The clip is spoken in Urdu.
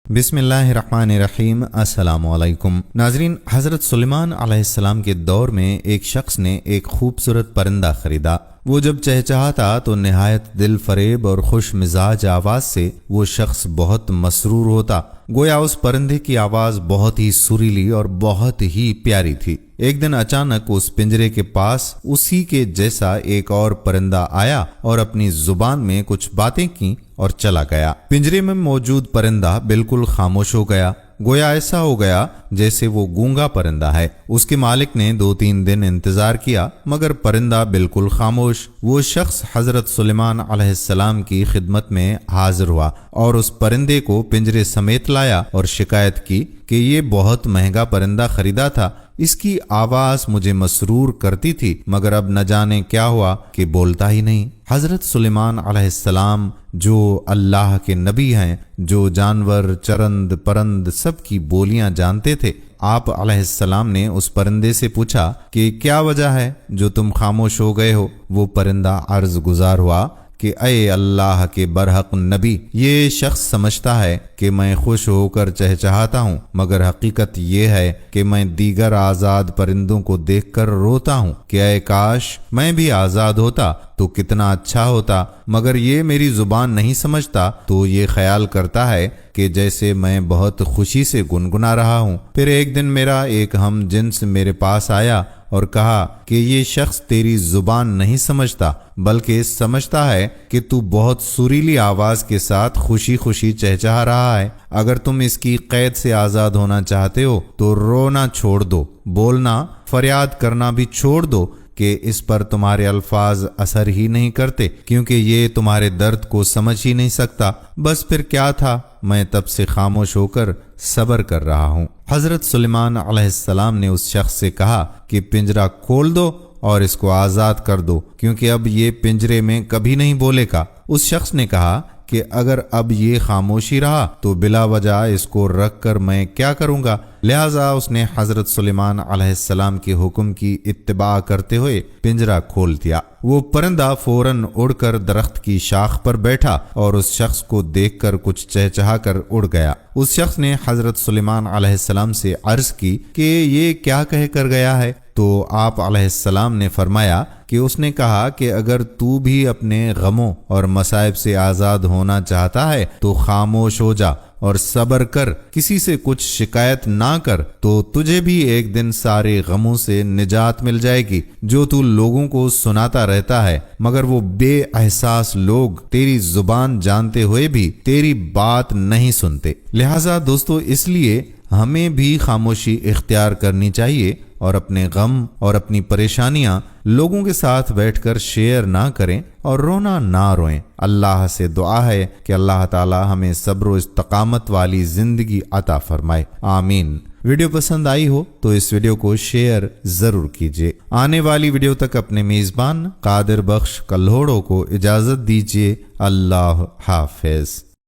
بسم اللہ الرحمن الرحیم۔ السلام علیکم ناظرین، حضرت سلیمان علیہ السلام کے دور میں ایک شخص نے ایک خوبصورت پرندہ خریدا۔ وہ جب چہچہاتا تو نہایت دل فریب اور خوش مزاج آواز سے وہ شخص بہت مسرور ہوتا، گویا اس پرندے کی آواز بہت ہی سریلی اور بہت ہی پیاری تھی۔ ایک دن اچانک اس پنجرے کے پاس اسی کے جیسا ایک اور پرندہ آیا اور اپنی زبان میں کچھ باتیں کی اور چلا گیا۔ پنجرے میں موجود پرندہ بالکل خاموش ہو گیا، گویا ایسا ہو گیا جیسے وہ گونگا پرندہ ہے۔ اس کے مالک نے 2-3 دن انتظار کیا مگر پرندہ بالکل خاموش۔ وہ شخص حضرت سلیمان علیہ السلام کی خدمت میں حاضر ہوا اور اس پرندے کو پنجرے سمیت لایا اور شکایت کی کہ یہ بہت مہنگا پرندہ خریدا تھا، اس کی آواز مجھے مسرور کرتی تھی مگر اب نہ جانے کیا ہوا کہ بولتا ہی نہیں۔ حضرت سلیمان علیہ السلام جو اللہ کے نبی ہیں، جو جانور، چرند، پرند سب کی بولیاں جانتے تھے، آپ علیہ السلام نے اس پرندے سے پوچھا کہ کیا وجہ ہے جو تم خاموش ہو گئے ہو؟ وہ پرندہ عرض گزار ہوا کہ اے اللہ کے برحق نبی، یہ شخص سمجھتا ہے کہ میں خوش ہو کر چہچہاتا ہوں مگر حقیقت یہ ہے کہ میں دیگر آزاد پرندوں کو دیکھ کر روتا ہوں کہ اے کاش میں بھی آزاد ہوتا تو کتنا اچھا ہوتا، مگر یہ میری زبان نہیں سمجھتا تو یہ خیال کرتا ہے کہ جیسے میں بہت خوشی سے گنگنا رہا ہوں۔ پھر ایک دن میرا ایک ہم جنس میرے پاس آیا اور کہا کہ یہ شخص تیری زبان نہیں سمجھتا بلکہ سمجھتا ہے کہ تو بہت سریلی آواز کے ساتھ خوشی خوشی چہچہا رہا ہے۔ اگر تم اس کی قید سے آزاد ہونا چاہتے ہو تو رونا چھوڑ دو، بولنا، فریاد کرنا بھی چھوڑ دو کہ اس پر تمہارے الفاظ اثر ہی نہیں کرتے کیونکہ یہ تمہارے درد کو سمجھ ہی نہیں سکتا۔ بس پھر کیا تھا، میں تب سے خاموش ہو کر صبر کر رہا ہوں۔ حضرت سلیمان علیہ السلام نے اس شخص سے کہا کہ پنجرہ کھول دو اور اس کو آزاد کر دو کیونکہ اب یہ پنجرے میں کبھی نہیں بولے گا۔ اس شخص نے کہا کہ اگر اب یہ خاموشی رہا تو بلا وجہ اس کو رکھ کر میں کیا کروں گا؟ لہٰذا اس نے حضرت سلیمان علیہ السلام کے حکم کی اتباع کرتے ہوئے پنجرہ کھول دیا۔ وہ پرندہ فوراً اڑ کر درخت کی شاخ پر بیٹھا اور اس شخص کو دیکھ کر کچھ چہچہا کر اڑ گیا۔ اس شخص نے حضرت سلیمان علیہ السلام سے عرض کی کہ یہ کیا کہہ کر گیا ہے؟ تو آپ علیہ السلام نے فرمایا کہ اس نے کہا کہ اگر تو بھی اپنے غموں اور مصائب سے آزاد ہونا چاہتا ہے تو خاموش ہو جا اور صبر کر، کسی سے کچھ شکایت نہ کر تو تجھے بھی ایک دن سارے غموں سے نجات مل جائے گی جو تو لوگوں کو سناتا رہتا ہے مگر وہ بے احساس لوگ تیری زبان جانتے ہوئے بھی تیری بات نہیں سنتے۔ لہٰذا دوستو، اس لیے ہمیں بھی خاموشی اختیار کرنی چاہیے اور اپنے غم اور اپنی پریشانیاں لوگوں کے ساتھ بیٹھ کر شیئر نہ کریں اور رونا نہ روئیں۔ اللہ سے دعا ہے کہ اللہ تعالی ہمیں صبر و استقامت والی زندگی عطا فرمائے، آمین۔ ویڈیو پسند آئی ہو تو اس ویڈیو کو شیئر ضرور کیجیے۔ آنے والی ویڈیو تک اپنے میزبان قادر بخش کلہوڑوں کو اجازت دیجیے۔ اللہ حافظ۔